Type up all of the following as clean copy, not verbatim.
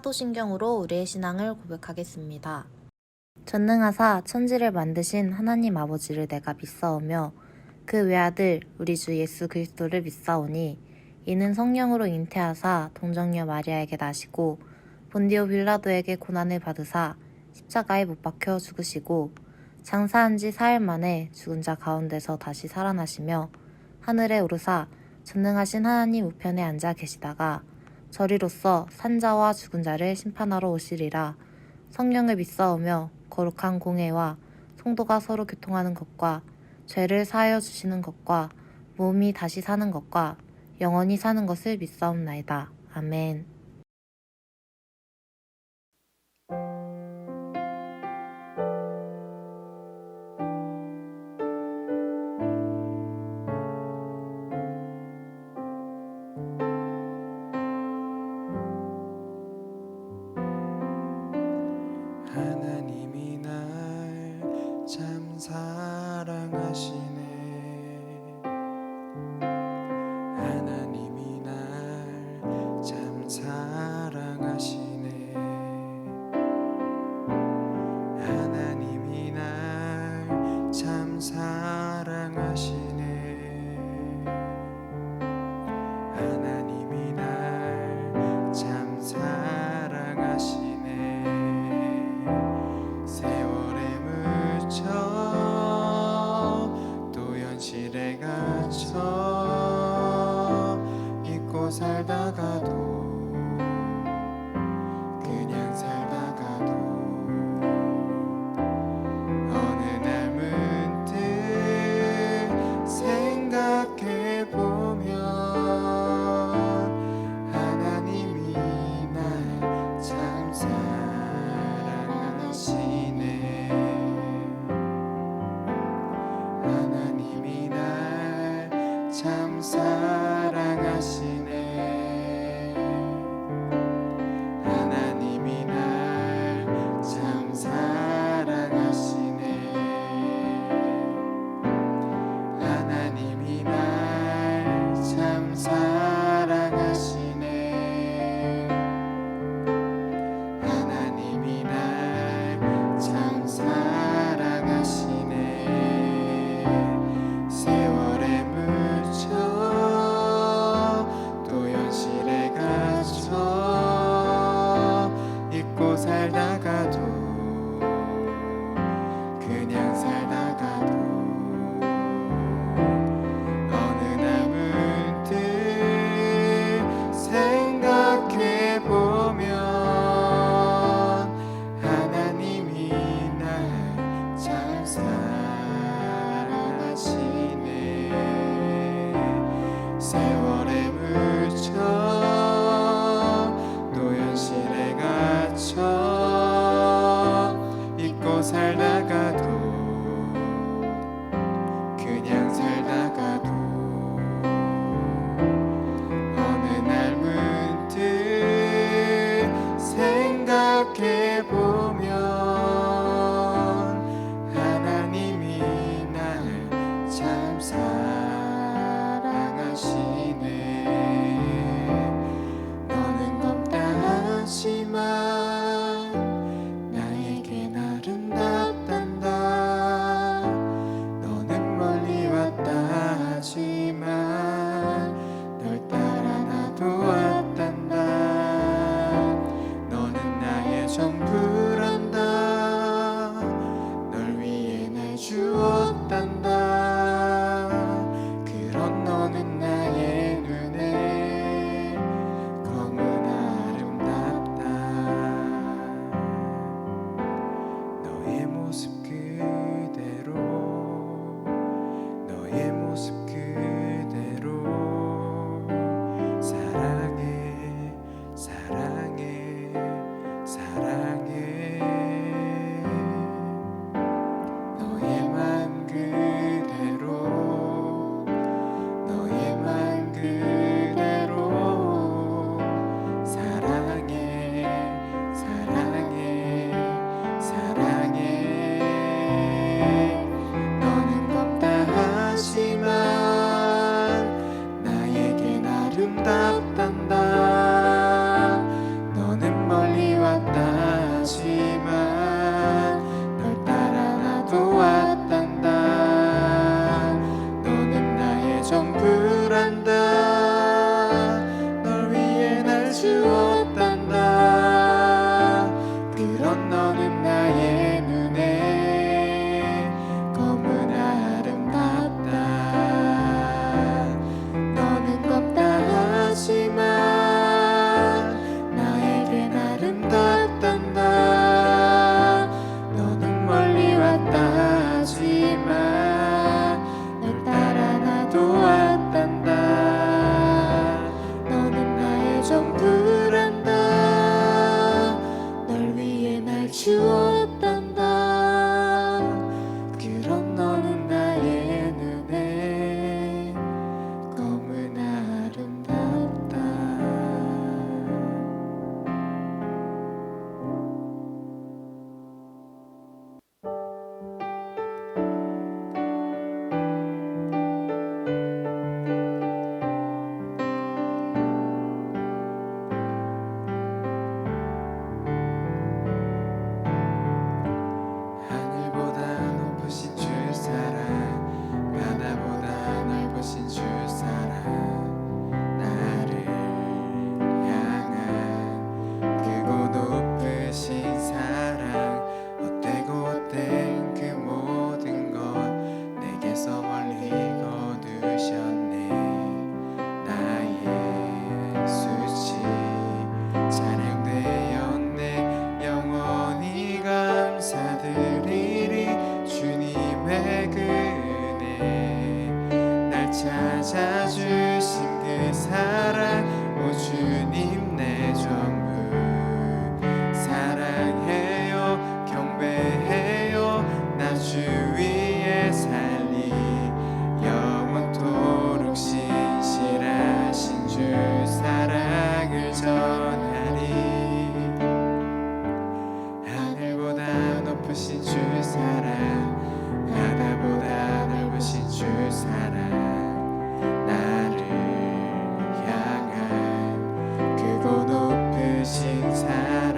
사도신경으로 우리의 신앙을 고백하겠습니다. 전능하사 천지를 만드신 하나님 아버지를 내가 믿사오며 그 외아들 우리 주 예수 그리스도를 믿사오니 이는 성령으로 잉태하사 동정녀 마리아에게 나시고 본디오 빌라도에게 고난을 받으사 십자가에 못 박혀 죽으시고 장사한 지 4일 만에 죽은 자 가운데서 다시 살아나시며 하늘에 오르사 전능하신 하나님 우편에 앉아 계시다가 저리로서 산자와 죽은 자를 심판하러 오시리라. 성령을 믿사오며 거룩한 공회와 성도가 서로 교통하는 것과 죄를 사하여 주시는 것과 몸이 다시 사는 것과 영원히 사는 것을 믿사옵나이다. 아멘. 하나님이 날 참 사랑하시네. 하나님이 날 참 사랑하시네. 하나님이 날 참 사랑하시네. 하나님이 날 참 사랑하시네. 세월에 묻혀 또 현실에 갇혀 잊고 살다가도 그냥 살다가도 어느 날 문득 생각해보면 하나님이 날 참 사랑하시네. 하나님이 날 참 사랑하시네. 하나님이 날 참 사랑하시네. 하나님이 날 참 사랑하시네. 하나님이 날 참 사랑하시네. 세월에 묻혀 또 현실에 갇혀 잊고 살다가도 그냥 살다가도 어느 날 문득 생각해보면 하나님이 날 참 사랑하시네. 세월에 묻혀 또 현실에 갇혀 잊고 살다가도 그냥 살다가도 어느 날 문득 생각해보면 하나님이 날 참 사랑하시네. 너는 검다 하지만 나에겐 아름답단다. 너는 멀리 왔다 하지만 널 따라 나도 왔단다. 너는 나의 전부란다. 널 위해 날 주었단다. 그런 너는 나의 눈에 검은 아름답다. 너의 모습 그대로 너의 모습 그대로 사랑해 사랑해 사랑해. 너의 맘 그대로 너의 맘 그대로 사랑해 사랑해 사랑해. 너는 검다 하지만 나에겐 아름답단다. 너는 멀리 그런 너는 나의 눈에 너무나 아름답다. 너는 껍다 하지만 나에겐 아름답단다. 너는 멀리 왔다 하지만 널 따라 나도 왔단다. 너는 나의 전부란다. 널 위해 날 주었단다. 그런 너는 나의 눈에 너무나 아름답다. 하늘보다 높으신 주 사랑, 바다보다 넓으신 주 사랑, 나를 향한 크고 높으신 사랑, 헛되고 헛된 그 모든 것 내게서 멀리 거두셨네. 나의 수치 찬양되었네. 영원히 감사드리리. 주님의 은혜 날 찾아주신 그 사랑, 오 주님 내 전부 사랑해요. 경배해요. 나 주 위에 살리. 영원토록 신실하신 주 사랑을 전하리. 하늘보다 높으신 주 사랑, 바다보다 넓으신 주 사랑, 나를 향한 크고 높으신 사랑,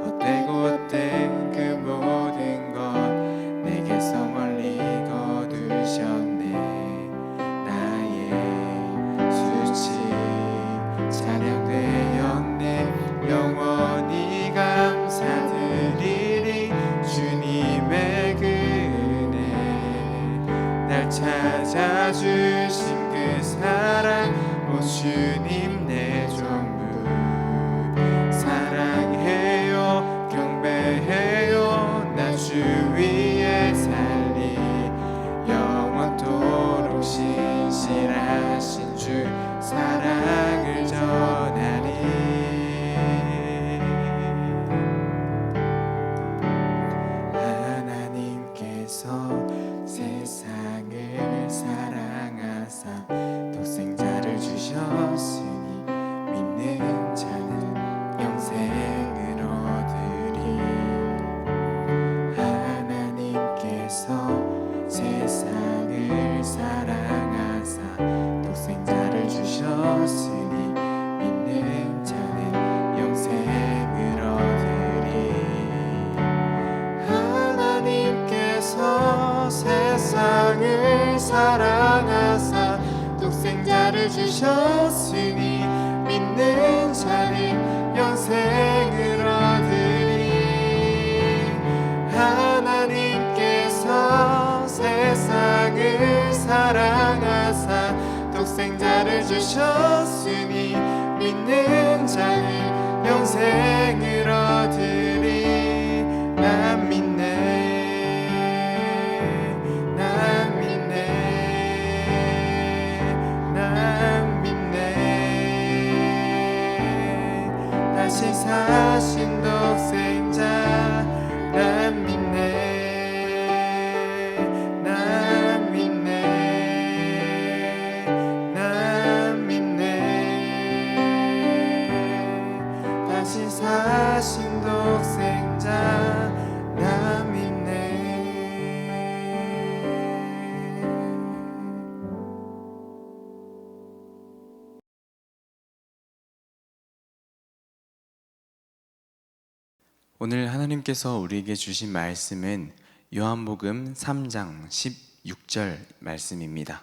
헛되고 헛된 그 모든 것 내게서 멀리 거두셨네. 나의 수치 찬양되었네. 영원히 감사드리리. 주님의 은혜 날 찾아주신 그 사랑, 오 주님 내 전부 사랑해요. 경배해요. 나 주 위에 살리. 영원토록 신실하신 주 사랑을 전하리. 하나님께서 세상을 사랑하사 독생자를 주셨으니 믿는 자는 영생을 얻으리. 하나님께서 세상을 사랑하사 독생자를 주셨으니 믿는 자는 영생을 얻으리. 하나님께서 세상을 사랑하사 독생자를 주셨으니 믿는 자는 영생을 얻으리. 하나님께서 세상을 사랑하사 독생자를 주셨으니 믿는 자는 영생을 얻으리. 난 믿네. 난 믿네. 난 믿네. 다시 사신 독생자. 난 믿네. 난 믿네. 난 믿네. 다시 사신 독생자. 난 믿네. 오늘 하나님께서 우리에게 주신 말씀은 요한복음 3장 16절 말씀입니다.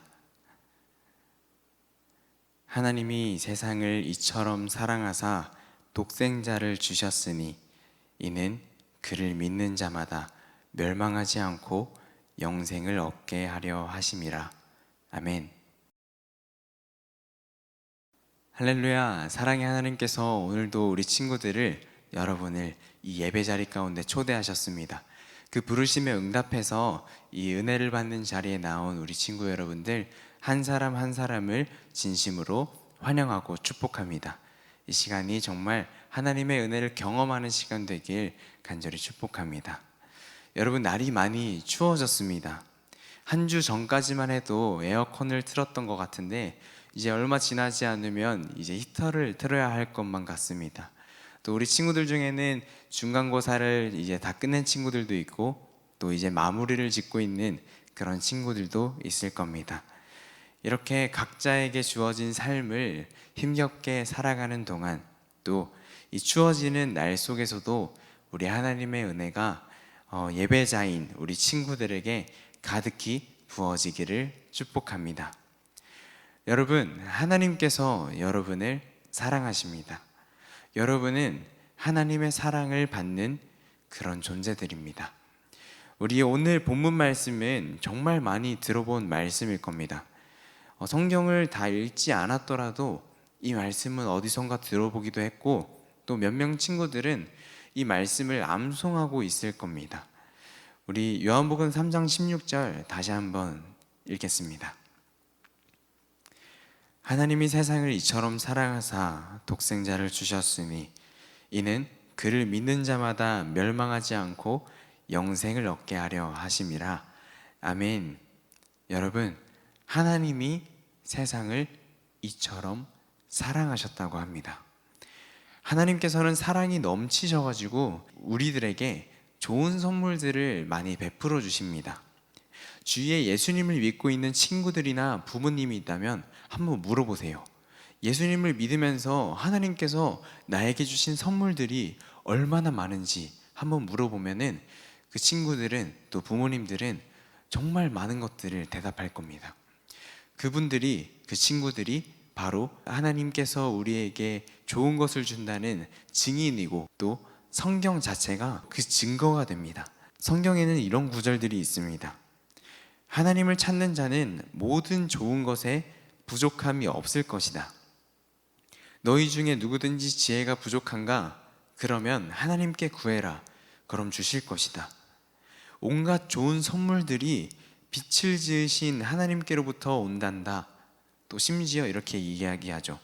하나님이 세상을 이처럼 사랑하사 독생자를 주셨으니 이는 그를 믿는 자마다 멸망하지 않고 영생을 얻게 하려 하심이라. 아멘. 할렐루야. 사랑의 하나님께서 오늘도 우리 친구들을, 여러분을 이 예배 자리 가운데 초대하셨습니다. 그 부르심에 응답해서 이 은혜를 받는 자리에 나온 우리 친구 여러분들 한 사람 한 사람을 진심으로 환영하고 축복합니다. 이 시간이 정말 하나님의 은혜를 경험하는 시간 되길 간절히 축복합니다. 여러분, 날이 많이 추워졌습니다. 한 주 전까지만 해도 에어컨을 틀었던 것 같은데 이제 얼마 지나지 않으면 이제 히터를 틀어야 할 것만 같습니다. 또 우리 친구들 중에는 중간고사를 이제 다 끝낸 친구들도 있고 또 이제 마무리를 짓고 있는 그런 친구들도 있을 겁니다. 이렇게 각자에게 주어진 삶을 힘겹게 살아가는 동안 또 이 추워지는 날 속에서도 우리 하나님의 은혜가 예배자인 우리 친구들에게 가득히 부어지기를 축복합니다. 여러분, 하나님께서 여러분을 사랑하십니다. 여러분은 하나님의 사랑을 받는 그런 존재들입니다. 우리 오늘 본문 말씀은 정말 많이 들어본 말씀일 겁니다. 성경을 다 읽지 않았더라도 이 말씀은 어디선가 들어보기도 했고 또 몇 명 친구들은 이 말씀을 암송하고 있을 겁니다. 우리 요한복음 3장 16절 다시 한번 읽겠습니다. 하나님이 세상을 이처럼 사랑하사 독생자를 주셨으니 이는 그를 믿는 자마다 멸망하지 않고 영생을 얻게 하려 하심이라. 아멘. 여러분, 하나님이 세상을 이처럼 사랑하셨다고 합니다. 하나님께서는 사랑이 넘치셔가지고 우리들에게 좋은 선물들을 많이 베풀어 주십니다. 주위에 예수님을 믿고 있는 친구들이나 부모님이 있다면 한번 물어보세요. 예수님을 믿으면서 하나님께서 나에게 주신 선물들이 얼마나 많은지 한번 물어보면은 그 친구들은 또 부모님들은 정말 많은 것들을 대답할 겁니다. 그 친구들이 바로 하나님께서 우리에게 좋은 것을 준다는 증인이고 또 성경 자체가 그 증거가 됩니다. 성경에는 이런 구절들이 있습니다. 하나님을 찾는 자는 모든 좋은 것에 부족함이 없을 것이다. 너희 중에 누구든지 지혜가 부족한가? 그러면 하나님께 구해라. 그럼 주실 것이다. 온갖 좋은 선물들이 빛을 지으신 하나님께로부터 온단다. 또 심지어 이렇게 이야기하죠.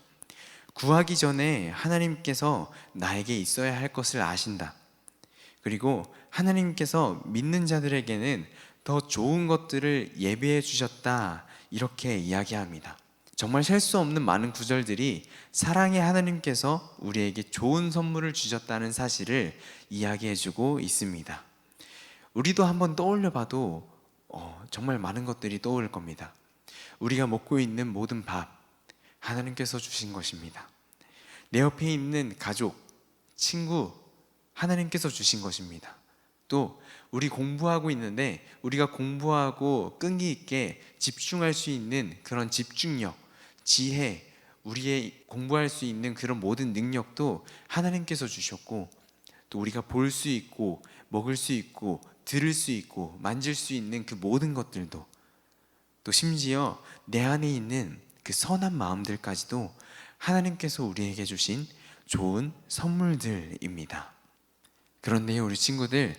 구하기 전에 하나님께서 나에게 있어야 할 것을 아신다. 그리고 하나님께서 믿는 자들에게는 더 좋은 것들을 예비해 주셨다. 이렇게 이야기합니다. 정말 셀 수 없는 많은 구절들이 사랑의 하나님께서 우리에게 좋은 선물을 주셨다는 사실을 이야기해 주고 있습니다. 우리도 한번 떠올려 봐도 정말 많은 것들이 떠오를 겁니다. 우리가 먹고 있는 모든 밥, 하나님께서 주신 것입니다. 내 옆에 있는 가족, 친구, 하나님께서 주신 것입니다. 또 우리 공부하고 있는데 우리가 공부하고 끈기 있게 집중할 수 있는 그런 집중력, 지혜, 우리의 공부할 수 있는 그런 모든 능력도 하나님께서 주셨고 또 우리가 볼 수 있고 먹을 수 있고 들을 수 있고 만질 수 있는 그 모든 것들도 또 심지어 내 안에 있는 그 선한 마음들까지도 하나님께서 우리에게 주신 좋은 선물들입니다. 그런데 우리 친구들,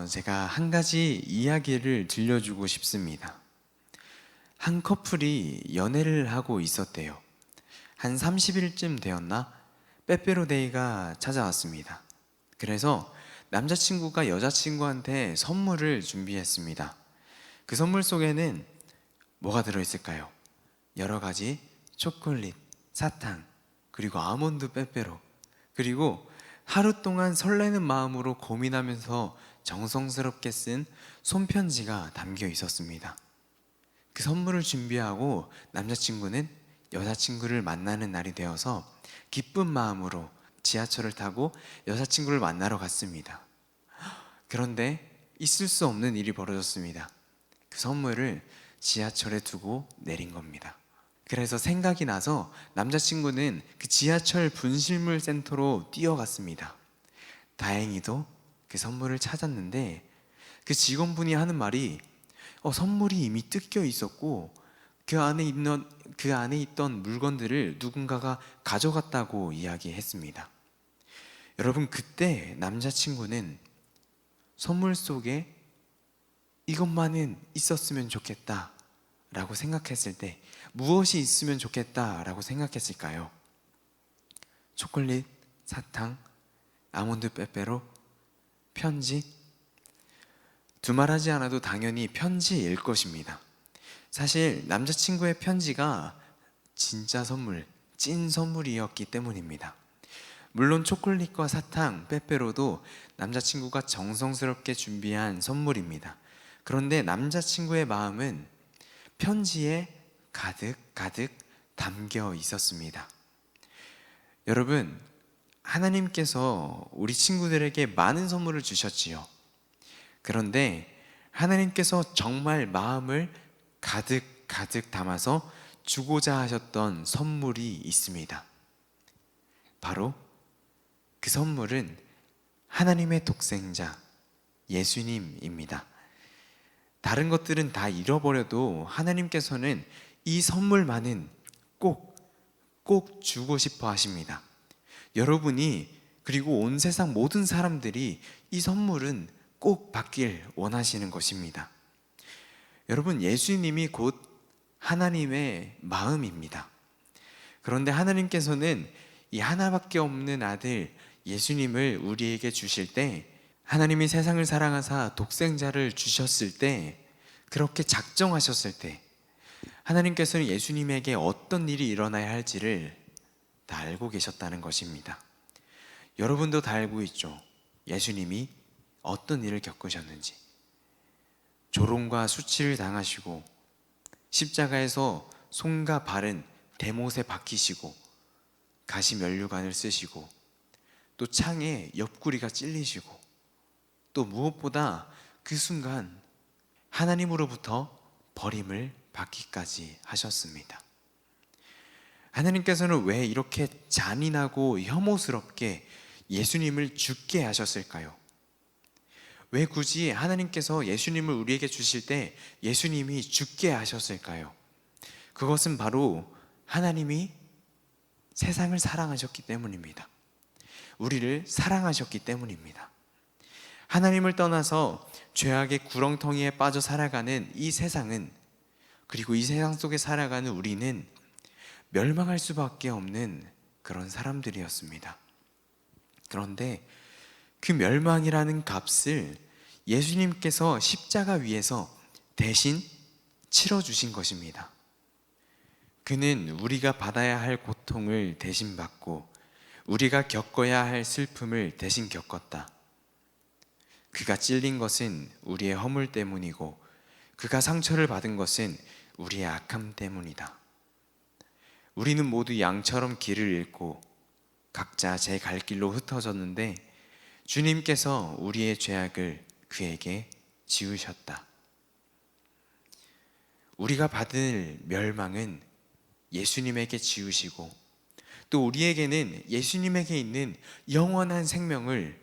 제가 한 가지 이야기를 들려주고 싶습니다. 한 커플이 연애를 하고 있었대요. 한 30일쯤 되었나? 빼빼로데이가 찾아왔습니다. 그래서 남자친구가 여자친구한테 선물을 준비했습니다. 그 선물 속에는 뭐가 들어있을까요? 여러 가지 초콜릿, 사탕, 그리고 아몬드 빼빼로, 그리고 하루 동안 설레는 마음으로 고민하면서 정성스럽게 쓴 손편지가 담겨 있었습니다. 그 선물을 준비하고 남자친구는 여자친구를 만나는 날이 되어서 기쁜 마음으로 지하철을 타고 여자친구를 만나러 갔습니다. 그런데 있을 수 없는 일이 벌어졌습니다. 그 선물을 지하철에 두고 내린 겁니다. 그래서 생각이 나서 남자친구는 그 지하철 분실물 센터로 뛰어갔습니다. 다행히도 그 선물을 찾았는데 그 직원분이 하는 말이 선물이 이미 뜯겨 있었고 그 안에 있던 물건들을 누군가가 가져갔다고 이야기했습니다. 여러분, 그때 남자친구는 선물 속에 이것만은 있었으면 좋겠다 라고 생각했을 때 무엇이 있으면 좋겠다 라고 생각했을까요? 초콜릿, 사탕, 아몬드 빼빼로, 편지? 두말하지 않아도 당연히 편지일 것입니다. 사실 남자친구의 편지가 진짜 선물, 찐 선물이었기 때문입니다. 물론 초콜릿과 사탕, 빼빼로도 남자친구가 정성스럽게 준비한 선물입니다. 그런데 남자친구의 마음은 편지에 가득 담겨 있었습니다. 여러분, 하나님께서 우리 친구들에게 많은 선물을 주셨지요. 그런데 하나님께서 정말 마음을 가득 담아서 주고자 하셨던 선물이 있습니다. 바로 그 선물은 하나님의 독생자 예수님입니다. 다른 것들은 다 잃어버려도 하나님께서는 이 선물만은 꼭 주고 싶어 하십니다. 여러분이 그리고 온 세상 모든 사람들이 이 선물은 꼭 받길 원하시는 것입니다. 여러분, 예수님이 곧 하나님의 마음입니다. 그런데 하나님께서는 이 하나밖에 없는 아들 예수님을 우리에게 주실 때, 하나님이 세상을 사랑하사 독생자를 주셨을 때, 그렇게 작정하셨을 때 하나님께서는 예수님에게 어떤 일이 일어나야 할지를 다 알고 계셨다는 것입니다. 여러분도 다 알고 있죠. 예수님이 어떤 일을 겪으셨는지. 조롱과 수치를 당하시고 십자가에서 손과 발은 대못에 박히시고 가시 면류관을 쓰시고 또 창에 옆구리가 찔리시고 또 무엇보다 그 순간 하나님으로부터 버림을 받기까지 하셨습니다. 하나님께서는 왜 이렇게 잔인하고 혐오스럽게 예수님을 죽게 하셨을까요? 왜 굳이 하나님께서 예수님을 우리에게 주실 때 예수님이 죽게 하셨을까요? 그것은 바로 하나님이 세상을 사랑하셨기 때문입니다. 우리를 사랑하셨기 때문입니다. 하나님을 떠나서 죄악의 구렁텅이에 빠져 살아가는 이 세상은, 그리고 이 세상 속에 살아가는 우리는 멸망할 수밖에 없는 그런 사람들이었습니다. 그런데 그 멸망이라는 값을 예수님께서 십자가 위에서 대신 치러주신 것입니다. 그는 우리가 받아야 할 고통을 대신 받고 우리가 겪어야 할 슬픔을 대신 겪었다. 그가 찔린 것은 우리의 허물 때문이고 그가 상처를 받은 것은 우리의 악함 때문이다. 우리는 모두 양처럼 길을 잃고 각자 제 갈 길로 흩어졌는데 주님께서 우리의 죄악을 그에게 지우셨다. 우리가 받을 멸망은 예수님에게 지우시고 또 우리에게는 예수님에게 있는 영원한 생명을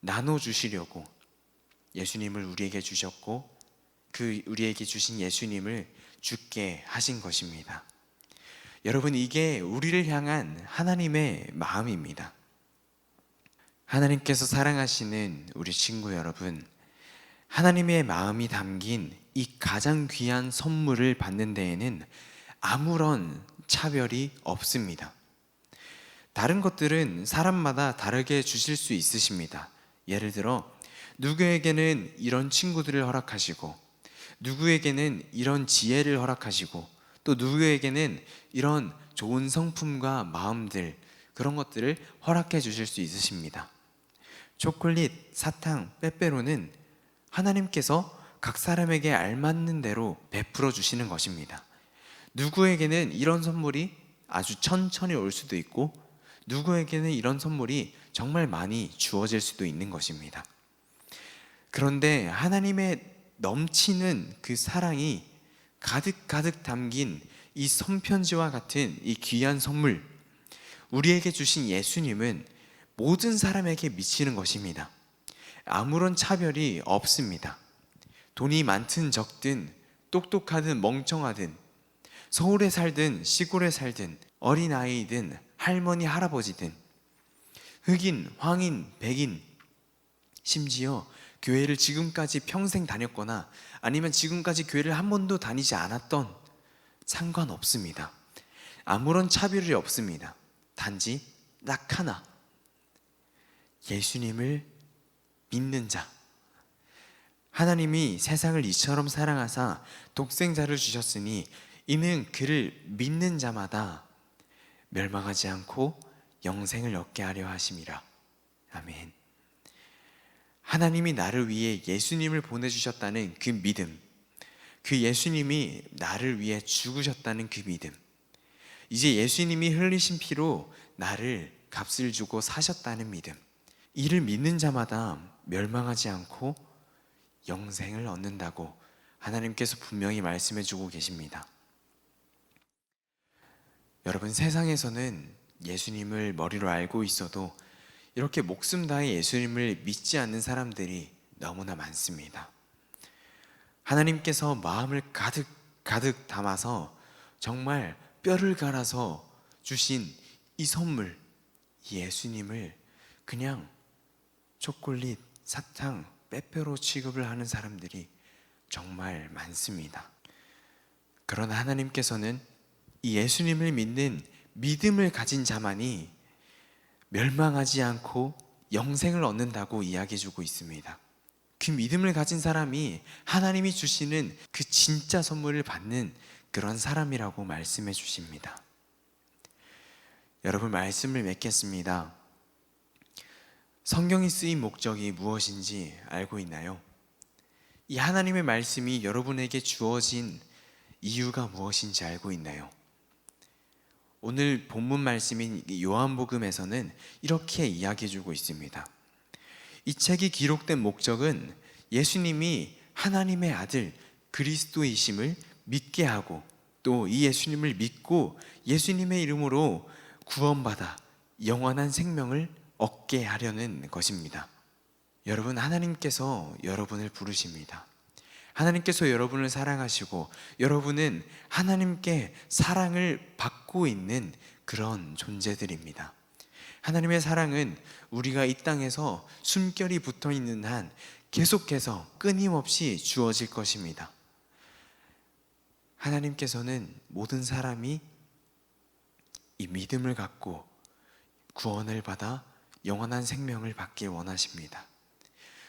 나눠주시려고 예수님을 우리에게 주셨고 그 우리에게 주신 예수님을 죽게 하신 것입니다. 여러분, 이게 우리를 향한 하나님의 마음입니다. 하나님께서 사랑하시는 우리 친구 여러분, 하나님의 마음이 담긴 이 가장 귀한 선물을 받는 데에는 아무런 차별이 없습니다. 다른 것들은 사람마다 다르게 주실 수 있으십니다. 예를 들어 누구에게는 이런 친구들을 허락하시고 누구에게는 이런 지혜를 허락하시고 또 누구에게는 이런 좋은 성품과 마음들, 그런 것들을 허락해 주실 수 있으십니다. 초콜릿, 사탕, 빼빼로는 하나님께서 각 사람에게 알맞는 대로 베풀어 주시는 것입니다. 누구에게는 이런 선물이 아주 천천히 올 수도 있고 누구에게는 이런 선물이 정말 많이 주어질 수도 있는 것입니다. 그런데 하나님의 넘치는 그 사랑이 가득 담긴 이 손편지와 같은 이 귀한 선물, 우리에게 주신 예수님은 모든 사람에게 미치는 것입니다. 아무런 차별이 없습니다. 돈이 많든 적든, 똑똑하든 멍청하든, 서울에 살든 시골에 살든, 어린아이든 할머니 할아버지든, 흑인, 황인, 백인, 심지어 교회를 지금까지 평생 다녔거나 아니면 지금까지 교회를 한 번도 다니지 않았던, 상관없습니다. 아무런 차별이 없습니다. 단지 딱 하나, 예수님을 믿는 자. 하나님이 세상을 이처럼 사랑하사 독생자를 주셨으니 이는 그를 믿는 자마다 멸망하지 않고 영생을 얻게 하려 하심이라. 아멘. 하나님이 나를 위해 예수님을 보내주셨다는 그 믿음, 그 예수님이 나를 위해 죽으셨다는 그 믿음, 이제 예수님이 흘리신 피로 나를 값을 주고 사셨다는 믿음, 이를 믿는 자마다 멸망하지 않고 영생을 얻는다고 하나님께서 분명히 말씀해 주고 계십니다. 여러분, 세상에서는 예수님을 머리로 알고 있어도 이렇게 목숨 다해 예수님을 믿지 않는 사람들이 너무나 많습니다. 하나님께서 마음을 가득 담아서 정말 뼈를 갈아서 주신 이 선물, 이 예수님을 그냥 초콜릿, 사탕, 빼빼로 취급을 하는 사람들이 정말 많습니다. 그러나 하나님께서는 이 예수님을 믿는 믿음을 가진 자만이 멸망하지 않고 영생을 얻는다고 이야기해 주고 있습니다. 그 믿음을 가진 사람이 하나님이 주시는 그 진짜 선물을 받는 그런 사람이라고 말씀해 주십니다. 여러분, 말씀을 맺겠습니다. 성경이 쓰인 목적이 무엇인지 알고 있나요? 이 하나님의 말씀이 여러분에게 주어진 이유가 무엇인지 알고 있나요? 오늘 본문 말씀인 요한복음에서는 이렇게 이야기해 주고 있습니다. 이 책이 기록된 목적은 예수님이 하나님의 아들 그리스도이심을 믿게 하고 또 이 예수님을 믿고 예수님의 이름으로 구원받아 영원한 생명을 얻게 하려는 것입니다. 여러분, 하나님께서 여러분을 부르십니다. 하나님께서 여러분을 사랑하시고 여러분은 하나님께 사랑을 받고 있는 그런 존재들입니다. 하나님의 사랑은 우리가 이 땅에서 숨결이 붙어 있는 한 계속해서 끊임없이 주어질 것입니다. 하나님께서는 모든 사람이 이 믿음을 갖고 구원을 받아 영원한 생명을 받길 원하십니다.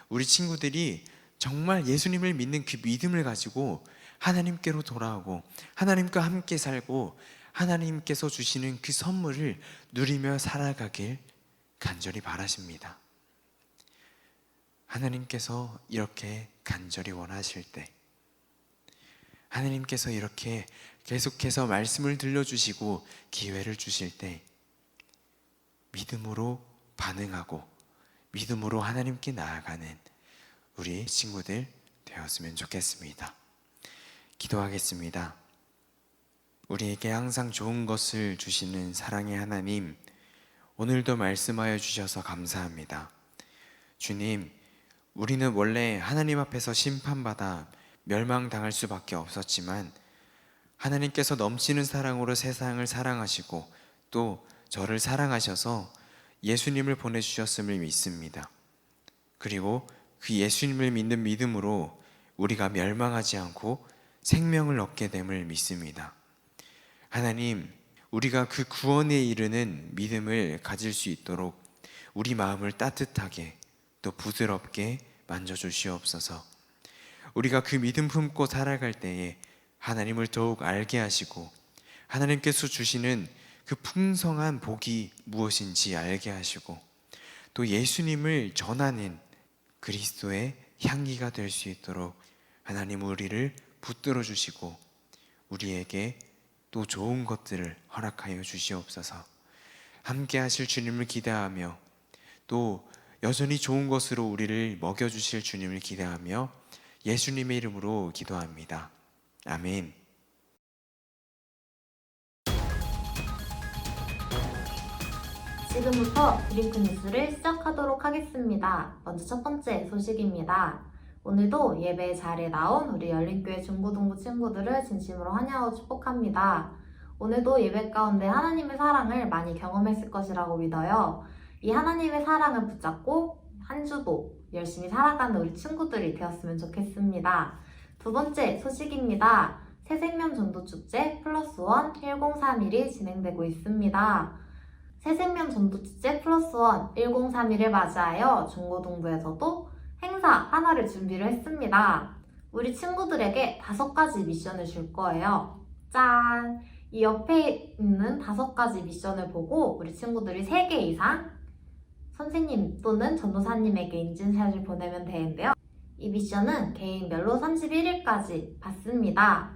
우리 친구들이 정말 예수님을 믿는 그 믿음을 가지고 하나님께로 돌아오고 하나님과 함께 살고 하나님께서 주시는 그 선물을 누리며 살아가길 간절히 바라십니다. 하나님께서 이렇게 간절히 원하실 때, 하나님께서 이렇게 계속해서 말씀을 들려주시고 기회를 주실 때 믿음으로 반응하고 믿음으로 하나님께 나아가는 우리 친구들 되었으면 좋겠습니다. 기도하겠습니다. 우리에게 항상 좋은 것을 주시는 사랑의 하나님, 오늘도 말씀하여 주셔서 감사합니다. 주님, 우리는 원래 하나님 앞에서 심판받아 멸망당할 수밖에 없었지만 하나님께서 넘치는 사랑으로 세상을 사랑하시고 또 저를 사랑하셔서 예수님을 보내주셨음을 믿습니다. 그리고 그 예수님을 믿는 믿음으로 우리가 멸망하지 않고 생명을 얻게 됨을 믿습니다. 하나님, 우리가 그 구원에 이르는 믿음을 가질 수 있도록 우리 마음을 따뜻하게 또 부드럽게 만져주시옵소서. 우리가 그 믿음 품고 살아갈 때에 하나님을 더욱 알게 하시고 하나님께서 주시는 그 풍성한 복이 무엇인지 알게 하시고 또 예수님을 전하는 그리스도의 향기가 될 수 있도록 하나님 우리를 붙들어 주시고 우리에게 또 좋은 것들을 허락하여 주시옵소서. 함께 하실 주님을 기대하며 또 여전히 좋은 것으로 우리를 먹여주실 주님을 기대하며 예수님의 이름으로 기도합니다. 아멘. 지금부터 드링크 뉴스를 시작하도록 하겠습니다. 먼저 첫 번째 소식입니다. 오늘도 예배 자리에 나온 우리 열린교회 중고등부 친구들을 진심으로 환영하고 축복합니다. 오늘도 예배 가운데 하나님의 사랑을 많이 경험했을 것이라고 믿어요. 이 하나님의 사랑을 붙잡고 한 주도 열심히 살아가는 우리 친구들이 되었으면 좋겠습니다. 두 번째 소식입니다. 새생명 전도축제 플러스원 1031이 진행되고 있습니다. 새생명 전도축제 플러스원 1031을 맞이하여 중고등부에서도 행사 하나를 준비를 했습니다. 우리 친구들에게 5가지 미션을 줄 거예요. 짠! 이 옆에 있는 5가지 미션을 보고 우리 친구들이 3개 이상 선생님 또는 전도사님에게 인증샷을 보내면 되는데요. 이 미션은 개인별로 31일까지 받습니다.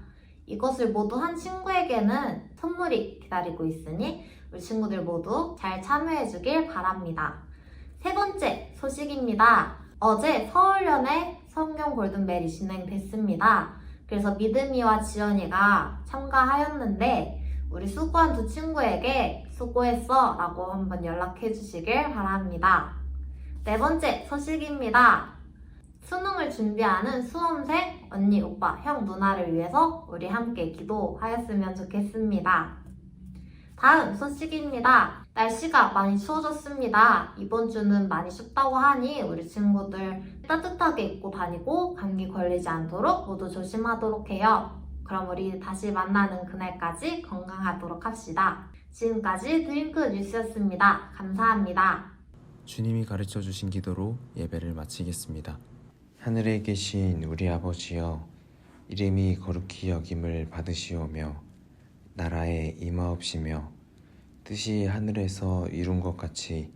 이것을 모두 한 친구에게는 선물이 기다리고 있으니 우리 친구들 모두 잘 참여해주길 바랍니다. 세 번째 소식입니다. 어제 서울연의 성경 골든벨이 진행됐습니다. 그래서 믿음이와 지연이가 참가하였는데 우리 수고한 두 친구에게 수고했어 라고 한번 연락해 주시길 바랍니다. 네 번째 소식입니다. 수능을 준비하는 수험생 언니, 오빠, 형, 누나를 위해서 우리 함께 기도하였으면 좋겠습니다. 다음 소식입니다. 날씨가 많이 추워졌습니다. 이번 주는 많이 춥다고 하니 우리 친구들 따뜻하게 입고 다니고 감기 걸리지 않도록 모두 조심하도록 해요. 그럼 우리 다시 만나는 그날까지 건강하도록 합시다. 지금까지 드링크 뉴스였습니다. 감사합니다. 주님이 가르쳐 주신 기도로 예배를 마치겠습니다. 하늘에 계신 우리 아버지여, 이름이 거룩히 여김을 받으시오며 나라에 임하옵시며 뜻이 하늘에서 이룬 것 같이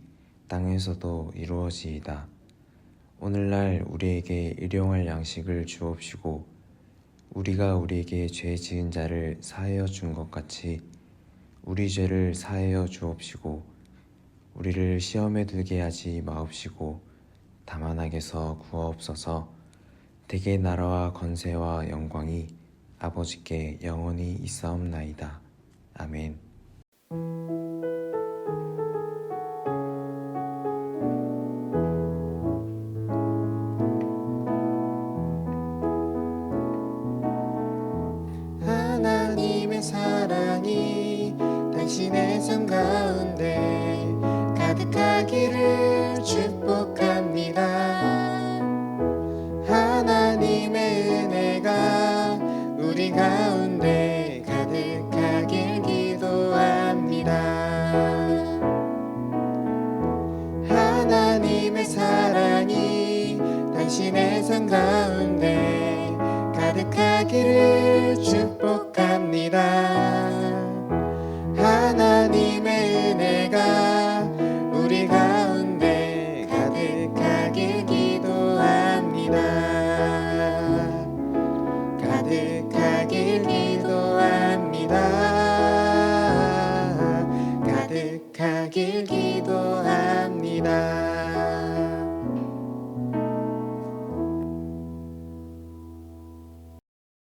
땅에서도 이루어지이다. 오늘날 우리에게 일용할 양식을 주옵시고 우리가 우리에게 죄 지은 자를 사하여 준 것 같이 우리 죄를 사하여 주옵시고 우리를 시험에 들게 하지 마옵시고 다만 악에서 구하옵소서. 대개 나라와 권세와 영광이 아버지께 영원히 있사옵나이다. 아멘. 하나님의 사랑이 당신의 삶 가운데 가득하기를 축복합니다. 하나님의 은혜가 우리 가운데 가득하길 기도합니다. 하나님의 사랑이 당신의 삶 가운데 가득하기를 축복합니다. 하나님의 은혜가 우리 가운데 가득하길 기도합니다. 가득하길 기도합니다. 가득하길 기도합니다.